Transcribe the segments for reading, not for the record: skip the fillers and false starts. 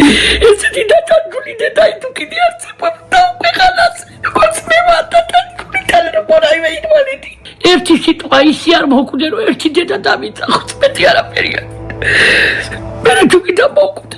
ესეთი დათანჯული დედაი თუ კიდე არცებობ და უკვე ხალას როგორც მე ვარ დათანჯული თანრობაი ინვალიდი ერთი სიტყვა ისი არ მოკვდე რომ ერთი დედა დამიწახოს მეტი არაფერია მე თუ კიდე მოკვდე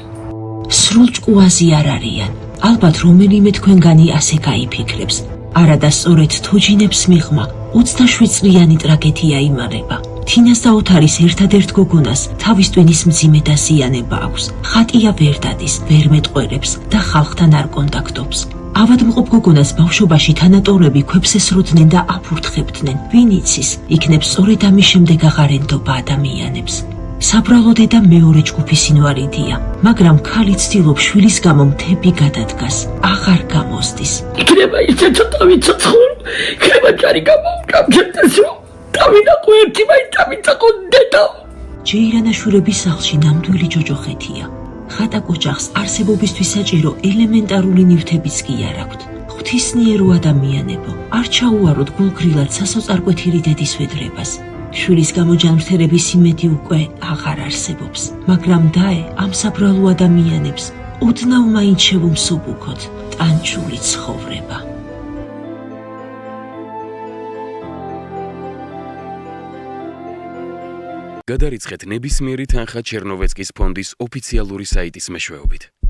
სრულჭკუაზი არ არიან ალბათ რომელიმე თქვენგანი ასე გაიფიქრებს არადა სწორედ თოჯინებს მიღმა 27 წლიანი ტრაგედია იმალება თინას და ოთარის ერთადერთ გოგონას თავის ტვინის მძიმე დაზიანება აქვს ხატია ვერ დადის ვერ მეტყველებს და ხალხთან არ კონტაქტობს ავადმყოფ გოგონას ბავშვობაში თანატორები ქვებს ესროდნენ და აფურთხებდნენ ვინ იცის იქნებ სწორედ ამის შემდეგ აღარ ენდობა ადამიანებს საბრალო დედა მეორე ჯგუფის ინვალიდია მაგრამ ქალი ცდილობს შვილის გამო მთები გადადგას აღარ გამოსდის იქნება ისე ცოტა ვიცოცხლო იქნება ჯარი გამოვკამჯერდეს რომ დავინახო ერთი მაინც დამიწახო დედა ჯეირანაშვილების სახლში ნამდვილი ჯოჯოხეთია ხატა კოჯახს არსებობისთვის საჭირო ელემენტარული ნივთებიც კი არ აქვთ ღვთისნიერო ადამიანებო არ ჩაუაროთ გულგრილად სასოწარკვეთილი დედის ვედრებას შვილის გამოჯანმრთელების იმედი უკვე აღარ არსებობს მაგრამ დაე ამ საბრალო ადამიანებს ოდნავ მაინც შევუმსუბუქოთ ტანჯული ცხოვრება გადარიცხეთ ნებისმიერი თანხა ჩერნოვეცკის ფონდის ოფიციალური საიტის მეშვეობით.